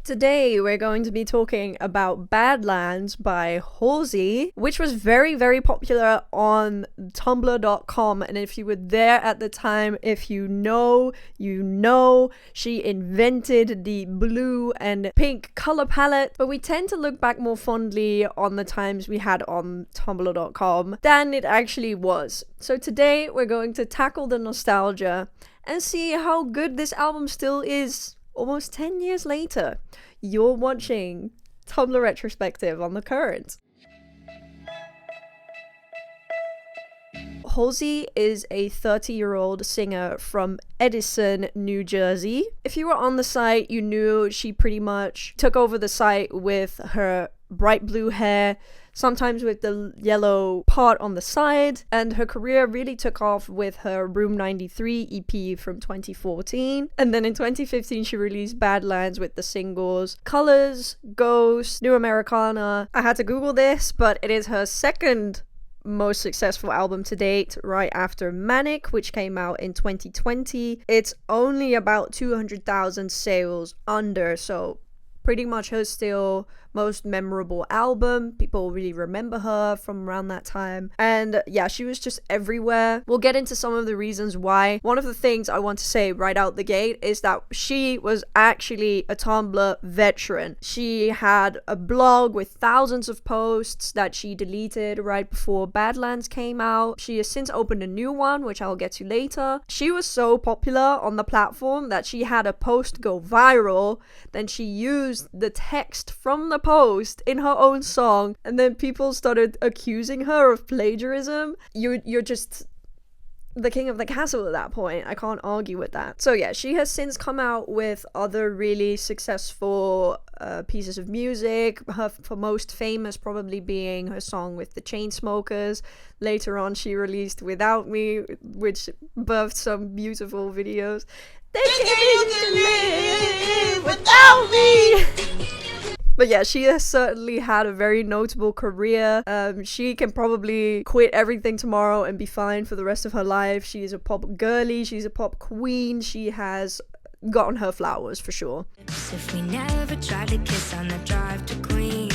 Today we're going to be talking about Badlands by Halsey, which was very, very popular on Tumblr.com. And if you were there at the time, if you know, she invented the blue and pink color palette. But we tend to look back more fondly on the times we had on Tumblr.com than it actually was. So today we're going to tackle the nostalgia and see how good this album still is almost 10 years later. You're watching Tumblr Retrospective on The Current. Halsey is a 30-year-old singer from Edison, New Jersey. If you were on the site, you knew she pretty much took over the site with her bright blue hair, sometimes with the yellow part on the side, and her career really took off with her Room 93 EP from 2014. And then in 2015 she released Badlands with the singles Colors, Ghost, New Americana. I had to Google this, but it is her second most successful album to date, right after Manic, which came out in 2020. It's only about 200,000 sales under, so pretty much her still most memorable album. People really remember her from around that time. And yeah, she was just everywhere. We'll get into some of the reasons why. One of the things I want to say right out the gate is that she was actually a Tumblr veteran. She had a blog with thousands of posts that she deleted right before Badlands came out. She has since opened a new one, which I'll get to later. She was so popular on the platform that she had a post go viral. Then she used the text from the post in her own song, and then people started accusing her of plagiarism. You're just the king of the castle at that point. I can't argue with that. So yeah, she has since come out with other really successful pieces of music, her most famous probably being her song with the Chainsmokers. Later on she released Without Me, which birthed some beautiful videos. They can't live without me. But yeah, she has certainly had a very notable career. She can probably quit everything tomorrow and be fine for the rest of her life. She is a pop girly, she's a pop queen. She has gotten her flowers for sure. If we never tried to kiss on the drive to Queen.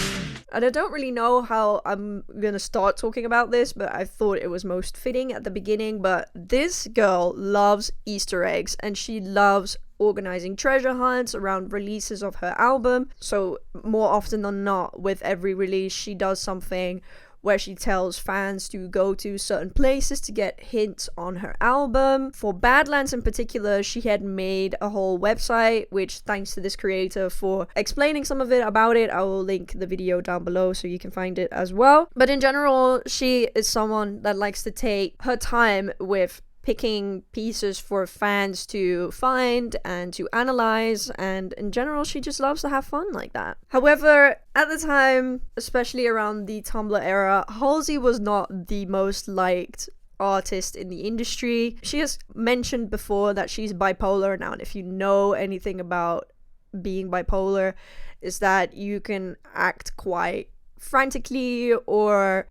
And I don't really know how I'm gonna start talking about this, but I thought it was most fitting at the beginning. But this girl loves Easter eggs, and she loves organizing treasure hunts around releases of her album. So more often than not, with every release, she does something where she tells fans to go to certain places to get hints on her album. For Badlands in particular, she had made a whole website, which thanks to this creator for explaining some of it about it. I will link the video down below so you can find it as well. But in general, she is someone that likes to take her time with picking pieces for fans to find and to analyze, and in general she just loves to have fun like that. However, at the time, especially around the Tumblr era, Halsey was not the most liked artist in the industry. She has mentioned before that she's bipolar now, and if you know anything about being bipolar, is that you can act quite frantically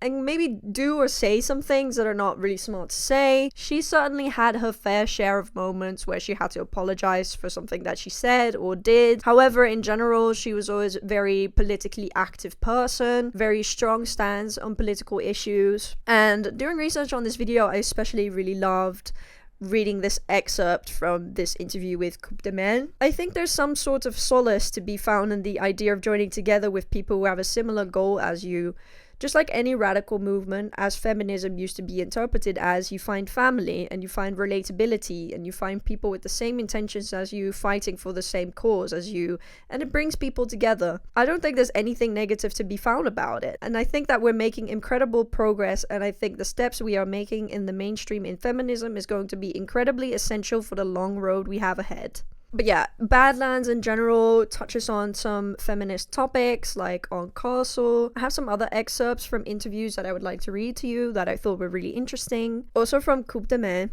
and maybe do or say some things that are not really smart to say. She certainly had her fair share of moments where she had to apologize for something that she said or did. However, in general, she was always a very politically active person, very strong stance on political issues. And doing research on this video, I especially really loved reading this excerpt from this interview with Coupe de Men. I think there's some sort of solace to be found in the idea of joining together with people who have a similar goal as you. Just like any radical movement, as feminism used to be interpreted as, you find family and you find relatability and you find people with the same intentions as you fighting for the same cause as you, and it brings people together. I don't think there's anything negative to be found about it, and I think that we're making incredible progress, and I think the steps we are making in the mainstream in feminism is going to be incredibly essential for the long road we have ahead. But yeah, Badlands in general touches on some feminist topics like on Castle. I have some other excerpts from interviews that I would like to read to you that I thought were really interesting. Also from Coupe de Men.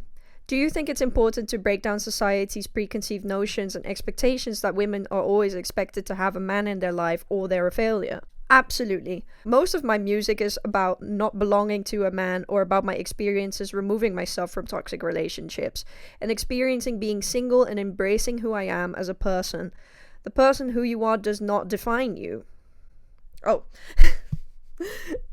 Do you think it's important to break down society's preconceived notions and expectations that women are always expected to have a man in their life or they're a failure? Absolutely. Most of my music is about not belonging to a man or about my experiences removing myself from toxic relationships and experiencing being single and embracing who I am as a person. The person who you are does not define you. Oh.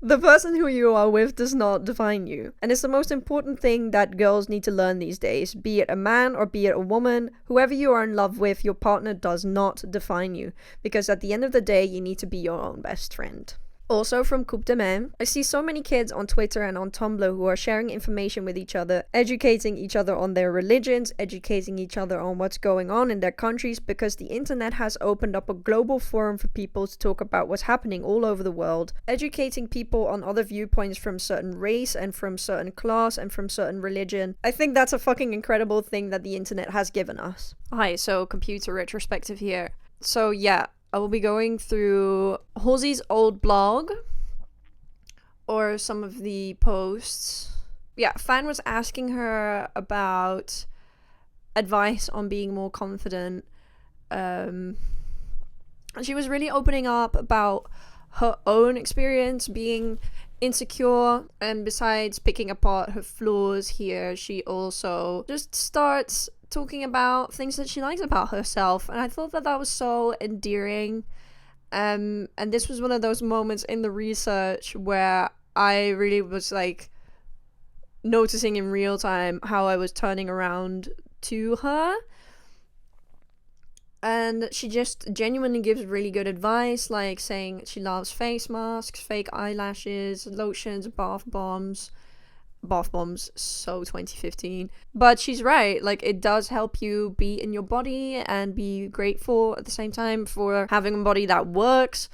The person who you are with does not define you. And it's the most important thing that girls need to learn these days. Be it a man or be it a woman, whoever you are in love with, your partner does not define you. Because at the end of the day, you need to be your own best friend. Also from Coupe de Main, I see so many kids on Twitter and on Tumblr who are sharing information with each other, educating each other on their religions, educating each other on what's going on in their countries, because the internet has opened up a global forum for people to talk about what's happening all over the world, educating people on other viewpoints from certain race and from certain class and from certain religion. I think that's a fucking incredible thing that the internet has given us. Hi, so computer retrospective here. So yeah, I will be going through Halsey's old blog or some of the posts. Yeah, fan was asking her about advice on being more confident. She was really opening up about her own experience being insecure, and besides picking apart her flaws here, she also just starts talking about things that she likes about herself, and I thought that that was so endearing. And this was one of those moments in the research where I really was like noticing in real time how I was turning around to her. And she just genuinely gives really good advice, like saying she loves face masks, fake eyelashes, lotions, bath bombs, so 2015. But she's right, like it does help you be in your body and be grateful at the same time for having a body that works.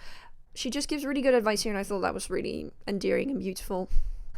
She just gives really good advice here, and I thought that was really endearing and beautiful.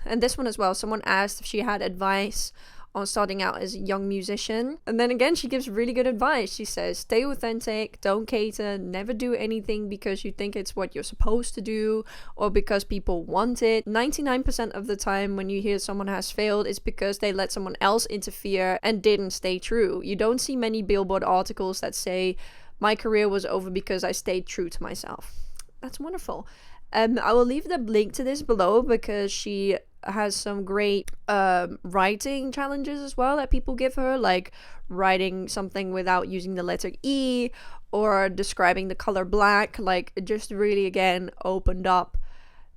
And this one as well, someone asked if she had advice on starting out as a young musician, and then again she gives really good advice. She says, stay authentic, don't cater, never do anything because you think it's what you're supposed to do or because people want it. 99% of the time when you hear someone has failed, it's because they let someone else interfere and didn't stay true. You don't see many Billboard articles that say my career was over because I stayed true to myself. That's wonderful. I will leave the link to this below because she has some great writing challenges as well that people give her, like writing something without using the letter E or describing the color black. Like it just really again opened up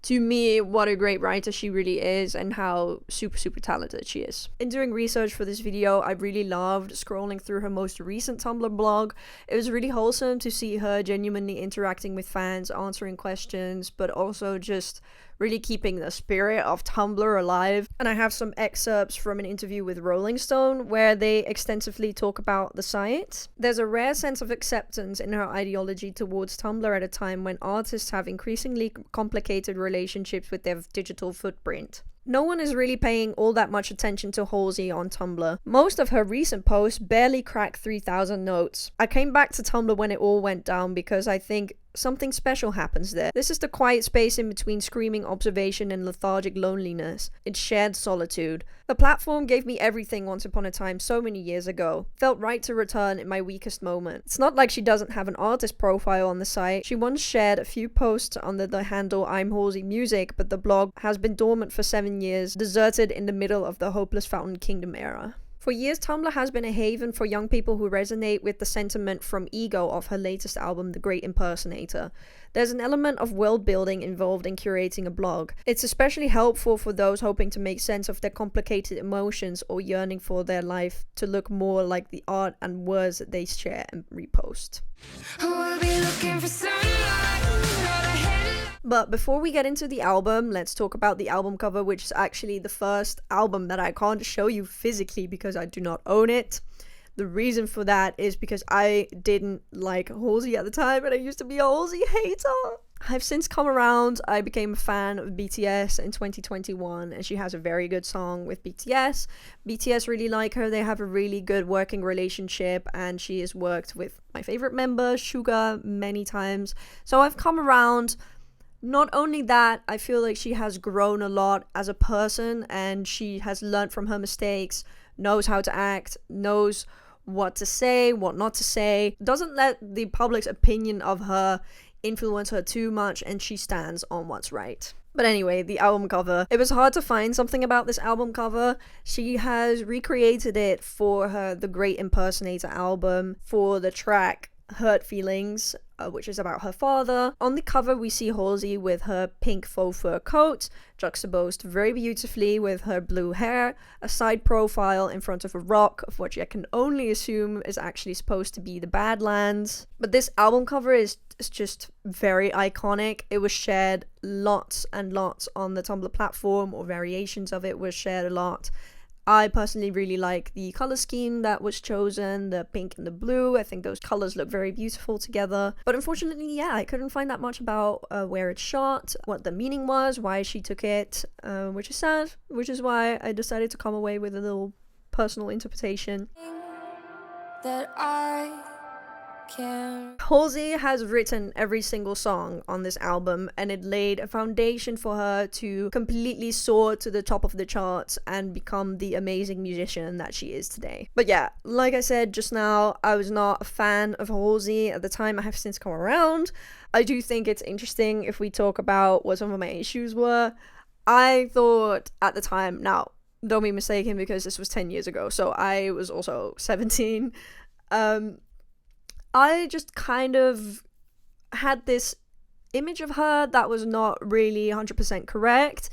to me what a great writer she really is and how super talented she is. In doing research for this video, I really loved scrolling through her most recent Tumblr blog. It was really wholesome to see her genuinely interacting with fans, answering questions, but also just really keeping the spirit of Tumblr alive. And I have some excerpts from an interview with Rolling Stone where they extensively talk about the site. There's a rare sense of acceptance in her ideology towards Tumblr at a time when artists have increasingly complicated relationships with their digital footprint. No one is really paying all that much attention to Halsey on Tumblr. Most of her recent posts barely crack 3,000 notes. I came back to Tumblr when it all went down because I think something special happens there. This is the quiet space in between screaming observation and lethargic loneliness. It's shared solitude. The platform gave me everything once upon a time so many years ago. Felt right to return in my weakest moment. It's not like she doesn't have an artist profile on the site. She once shared a few posts under the handle I'm Halsey Music, but the blog has been dormant for 7 years, deserted in the middle of the hopeless Fountain Kingdom era. For years, Tumblr has been a haven for young people who resonate with the sentiment from Ego of her latest album, The Great Impersonator. There's an element of world building involved in curating a blog. It's especially helpful for those hoping to make sense of their complicated emotions or yearning for their life to look more like the art and words that they share and repost. We'll be looking for But before we get into the album, let's talk about the album cover, which is actually the first album that I can't show you physically because I do not own it. The reason for that is because I didn't like Halsey at the time and I used to be a Halsey hater. I've since come around. I became a fan of BTS in 2021 and she has a very good song with BTS. BTS really like her. They have a really good working relationship and she has worked with my favorite member, Suga, many times. So I've come around. Not only that, I feel like she has grown a lot as a person and she has learned from her mistakes, knows how to act, knows what to say, what not to say, doesn't let the public's opinion of her influence her too much, and she stands on what's right. But anyway, the album cover. It was hard to find something about this album cover. She has recreated it for her The Great Impersonator album for the track Hurt Feelings, which is about her father. On the cover, we see Halsey with her pink faux fur coat, juxtaposed very beautifully with her blue hair, a side profile in front of a rock, of which I can only assume is actually supposed to be the Badlands. But this album cover is just very iconic. It was shared lots and lots on the Tumblr platform, or variations of it was shared a lot. I personally really like the color scheme that was chosen, the pink and the blue. I think those colors look very beautiful together. But unfortunately, yeah, I couldn't find that much about where it's shot, what the meaning was, why she took it, which is sad, which is why I decided to come away with a little personal interpretation. That Halsey has written every single song on this album, and it laid a foundation for her to completely soar to the top of the charts and become the amazing musician that she is today. But yeah, like I said just now, I was not a fan of Halsey at the time. I have since come around. I do think it's interesting if we talk about what some of my issues were. I thought at the time, now don't be mistaken because this was 10 years ago, so I was also 17. I just kind of had this image of her that was not really 100% correct.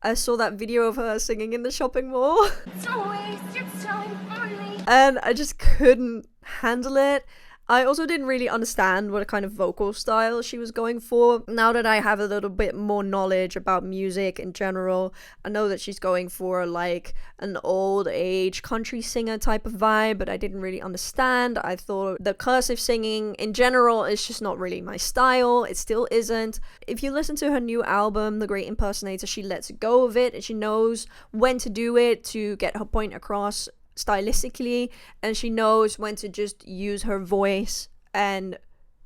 I saw that video of her singing in the shopping mall. Don't waste your time on me. And I just couldn't handle it. I also didn't really understand what kind of vocal style she was going for. Now that I have a little bit more knowledge about music in general, I know that she's going for like an old age country singer type of vibe, but I didn't really understand. I thought the cursive singing in general is just not really my style. It still isn't. If you listen to her new album, The Great Impersonator, she lets go of it and she knows when to do it to get her point across stylistically, and she knows when to just use her voice and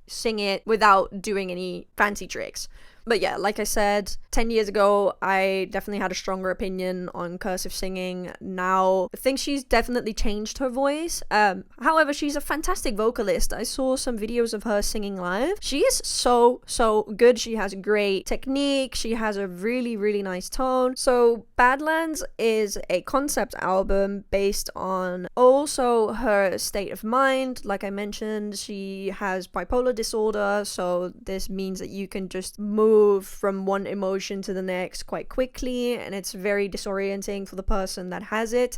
sing it without doing any fancy tricks. But yeah, like I said, 10 years ago, I definitely had a stronger opinion on cursive singing. Now, I think she's definitely changed her voice. However, she's a fantastic vocalist. I saw some videos of her singing live. She is so good. She has great technique. She has a really, really nice tone. So, Badlands is a concept album based on also her state of mind. Like I mentioned, she has bipolar disorder, so this means that you can just move from one emotion to the next quite quickly, and it's very disorienting for the person that has it.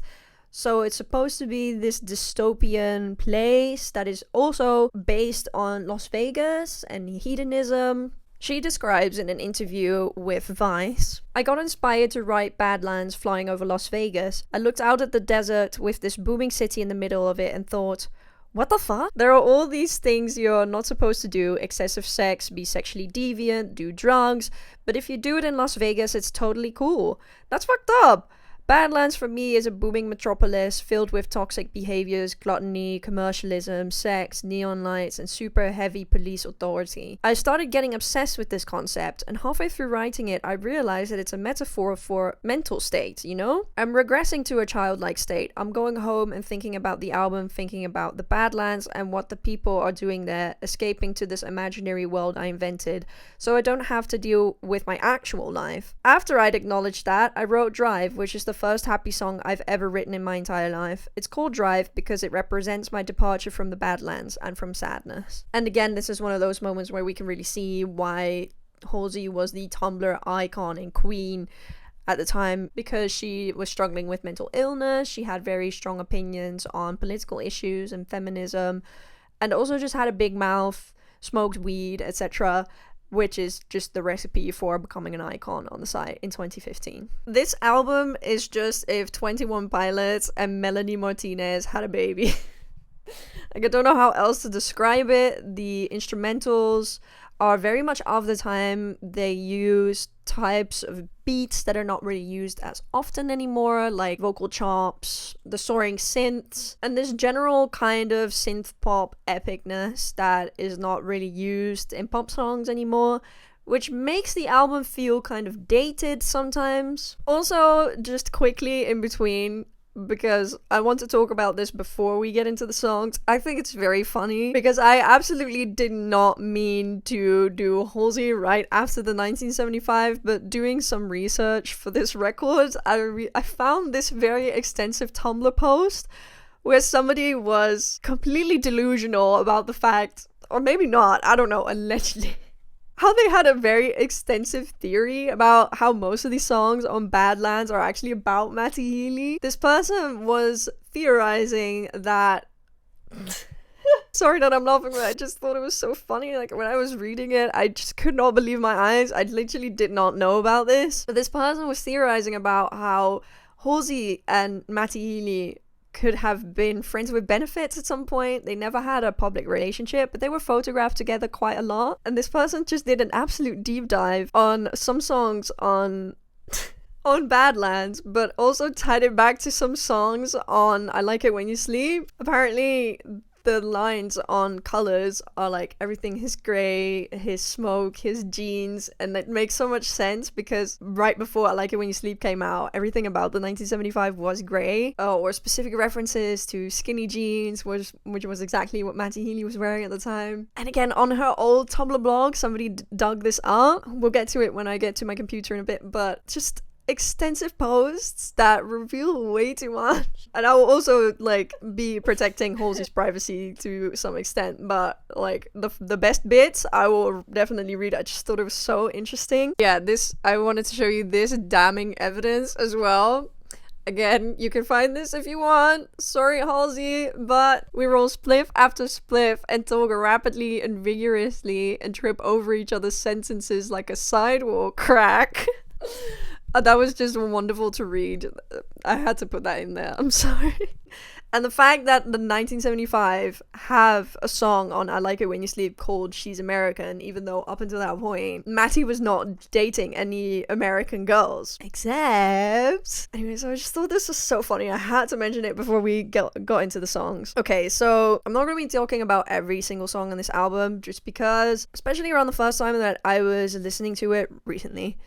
So it's supposed to be this dystopian place that is also based on Las Vegas and hedonism. She describes in an interview with Vice, "I got inspired to write Badlands flying over Las Vegas. I looked out at the desert with this booming city in the middle of it and thought, what the fuck? There are all these things you're not supposed to do: excessive sex, be sexually deviant, do drugs, but if you do it in Las Vegas, it's totally cool. That's fucked up. Badlands for me is a booming metropolis filled with toxic behaviors, gluttony, commercialism, sex, neon lights, and super heavy police authority. I started getting obsessed with this concept, and halfway through writing it, I realized that it's a metaphor for mental state, you know? I'm regressing to a childlike state. I'm going home and thinking about the album, thinking about the Badlands and what the people are doing there, escaping to this imaginary world I invented, so I don't have to deal with my actual life. After I'd acknowledged that, I wrote Drive, which is the first happy song I've ever written in my entire life. It's called Drive because it represents my departure from the Badlands and from sadness." And again, this is one of those moments where we can really see why Halsey was the Tumblr icon and queen at the time, because she was struggling with mental illness. She had very strong opinions on political issues and feminism, and also just had a big mouth, smoked weed, etc., which is just the recipe for becoming an icon on the site in 2015. This album is just if 21 Pilots and Melanie Martinez had a baby. Like, I don't know how else to describe it. The instrumentals are very much of the time. They use types of beats that are not really used as often anymore, like vocal chops, the soaring synths, and this general kind of synth pop epicness that is not really used in pop songs anymore, which makes the album feel kind of dated sometimes. Also, just quickly in between, because I want to talk about this before we get into the songs, I think it's very funny because I absolutely did not mean to do Halsey right after the 1975, but doing some research for this record, I found this very extensive Tumblr post where somebody was completely delusional about the fact or maybe not, I don't know, allegedly, how they had a very extensive theory about how most of these songs on Badlands are actually about Matty Healy. This person was theorizing that sorry that I'm laughing, but I just thought it was so funny. Like, when I was reading it, I just could not believe my eyes. I literally did not know about this. But this person was theorizing about how Halsey and Matty Healy could have been friends with benefits at some point. They never had a public relationship, but they were photographed together quite a lot. And this person just did an absolute deep dive on some songs on on Badlands, but also tied it back to some songs on I Like It When You Sleep. Apparently, the lines on Colors are like everything is grey, his smoke, his jeans, and it makes so much sense because right before I Like It When You Sleep came out, everything about the 1975 was grey, or specific references to skinny jeans, which was exactly what Matty Healy was wearing at the time. And again, on her old Tumblr blog, somebody dug this up. We'll get to it when I get to my computer in a bit, but just extensive posts that reveal way too much. And I will also like be protecting Halsey's privacy to some extent, but like the best bits I will definitely read. I just thought it was so interesting. Yeah, I wanted to show you this damning evidence as well. Again, you can find this if you want. Sorry, Halsey, but we roll spliff after spliff and talk rapidly and vigorously and trip over each other's sentences like a sidewalk crack. That was just wonderful to read. I had to put that in there. I'm sorry. And the fact that the 1975 have a song on I Like It When You Sleep called She's American, even though up until that point, Matty was not dating any American girls. Except... Anyway, so I just thought this was so funny. I had to mention it before we got into the songs. Okay, so I'm not going to be talking about every single song on this album, just because, especially around the first time that I was listening to it recently,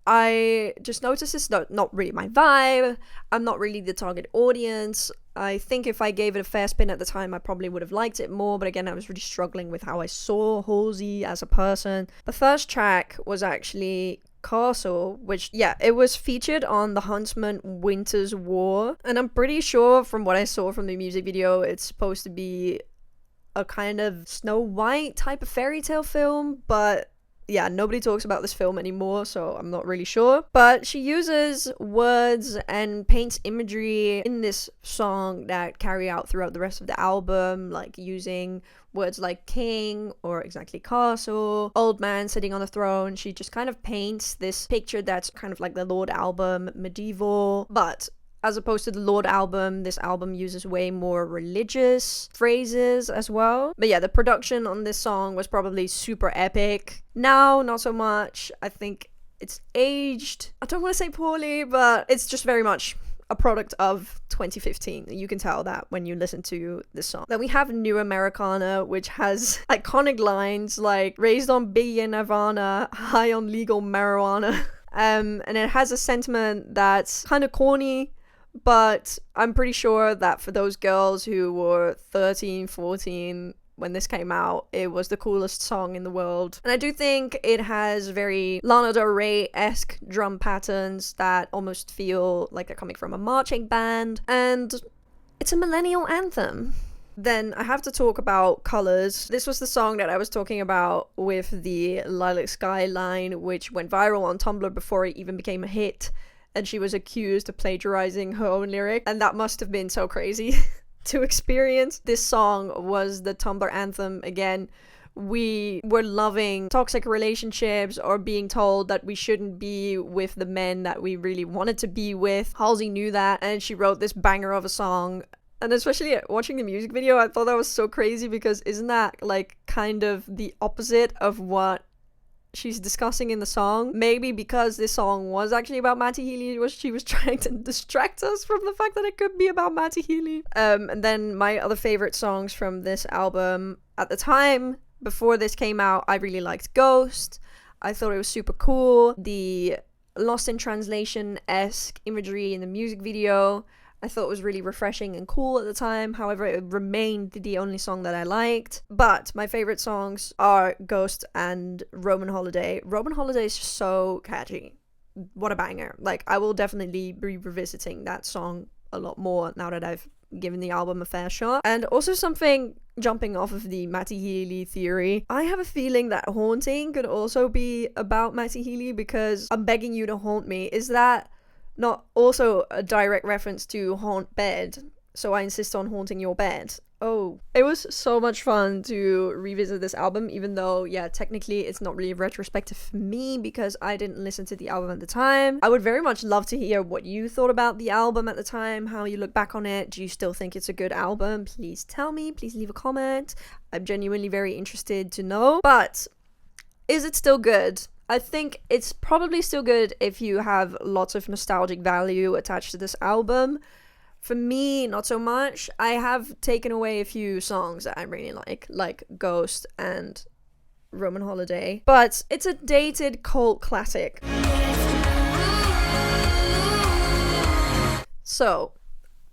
I just noticed it's not really my vibe. I'm not really the target audience. I think if I gave it a fair spin at the time, I probably would have liked it more. But again, I was really struggling with how I saw Halsey as a person. The first track was actually Castle, which, yeah, it was featured on the Huntsman Winter's War. And I'm pretty sure from what I saw from the music video, it's supposed to be a kind of Snow White type of fairy tale film, but yeah, nobody talks about this film anymore, so I'm not really sure. But she uses words and paints imagery in this song that carry out throughout the rest of the album, like using words like king or exactly castle, old man sitting on a throne. She just kind of paints this picture that's kind of like the Lord album, medieval, but as opposed to the Lord album, this album uses way more religious phrases as well. But yeah, the production on this song was probably super epic. Now, not so much. I think it's aged, I don't want to say poorly, but it's just very much a product of 2015. You can tell that when you listen to this song. Then we have New Americana, which has iconic lines like raised on Biggie and Nirvana, high on legal marijuana. And it has a sentiment that's kind of corny, but I'm pretty sure that for those girls who were 13, 14 when this came out, it was the coolest song in the world. And I do think it has very Lana Del Rey-esque drum patterns that almost feel like they're coming from a marching band, and it's a millennial anthem. Then I have to talk about Colors. This was the song that I was talking about with the Lilac Sky line, which went viral on Tumblr before it even became a hit, and she was accused of plagiarizing her own lyric, and that must have been so crazy to experience. This song was the Tumblr anthem again. We were loving toxic relationships or being told that we shouldn't be with the men that we really wanted to be with. Halsey knew that, and she wrote this banger of a song. And especially watching the music video, I thought that was so crazy, because isn't that like kind of the opposite of what she's discussing in the song? Maybe because this song was actually about Matty Healy, she was trying to distract us from the fact that it could be about Matty Healy. And then my other favorite songs from this album at the time, before this came out, I really liked Ghost. I thought it was super cool. The Lost in Translation-esque imagery in the music video, I thought it was really refreshing and cool at the time. However, it remained the only song that I liked. But my favorite songs are Ghost and Roman Holiday. Roman Holiday is just so catchy. What a banger. Like, I will definitely be revisiting that song a lot more now that I've given the album a fair shot. And also something jumping off of the Matty Healy theory, I have a feeling that haunting could also be about Matty Healy, because I'm begging you to haunt me. Is that not also a direct reference to haunt bed? So I insist on haunting your bed. Oh, it was so much fun to revisit this album, even though, yeah, technically it's not really a retrospective for me because I didn't listen to the album at the time. I would very much love to hear what you thought about the album at the time, how you look back on it. Do you still think it's a good album? Please tell me, please leave a comment. I'm genuinely very interested to know. But is it still good? I think it's probably still good if you have lots of nostalgic value attached to this album. For me, not so much. I have taken away a few songs that I really like Ghost and Roman Holiday. But it's a dated cult classic. So,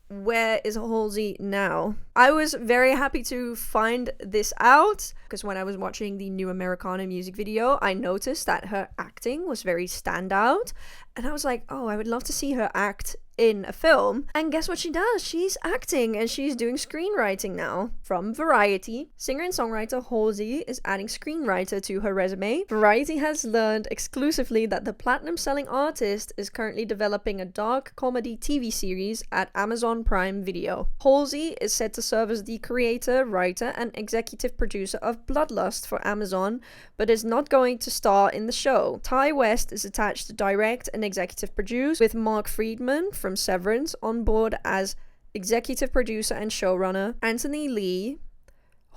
where is Halsey now? I was very happy to find this out because when I was watching the new Americana music video, I noticed that her acting was very standout. And I was like, oh, I would love to see her act in a film. And guess what she does? She's acting and she's doing screenwriting now. From Variety, singer and songwriter Halsey is adding screenwriter to her resume. Variety has learned exclusively that the platinum-selling artist is currently developing a dark comedy TV series at Amazon Prime Video. Halsey is said to serve as the creator, writer, and executive producer of Bloodlust for Amazon, but is not going to star in the show. Ty West is attached to direct and executive produce, with Mark Friedman from Severance on board as executive producer and showrunner. Anthony Lee,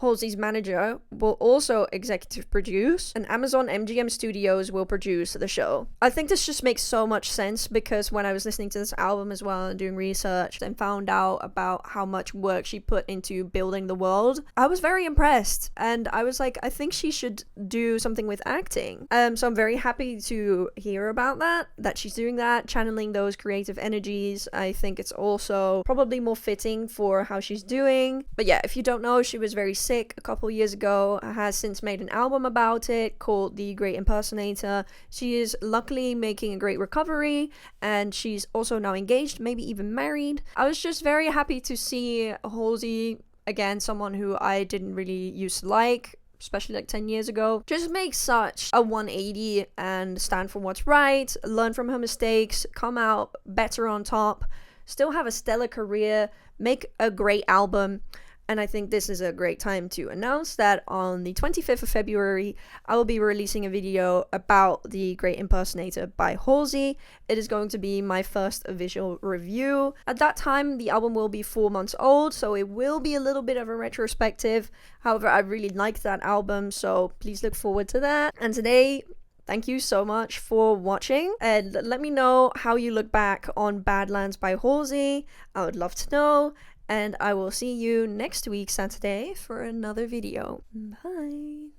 Halsey's manager, will also executive produce, and Amazon MGM Studios will produce the show. I think this just makes so much sense because when I was listening to this album as well and doing research and found out about how much work she put into building the world, I was very impressed and I was like, I think she should do something with acting. So I'm very happy to hear about that she's doing that, channeling those creative energies. I think it's also probably more fitting for how she's doing. But yeah, if you don't know, she was very sick a couple years ago, has since made an album about it called The Great Impersonator. She is luckily making a great recovery and she's also now engaged, maybe even married. I was just very happy to see Halsey, again, someone who I didn't really used to like, especially like 10 years ago, just make such a 180 and stand for what's right, learn from her mistakes, come out better on top, still have a stellar career, make a great album. And I think this is a great time to announce that on the 25th of February, I will be releasing a video about The Great Impersonator by Halsey. It is going to be my first visual review. At that time, the album will be 4 months old, so it will be a little bit of a retrospective. However, I really liked that album, so please look forward to that. And today, thank you so much for watching, and let me know how you look back on Badlands by Halsey. I would love to know. And I will see you next week, Saturday, for another video. Bye!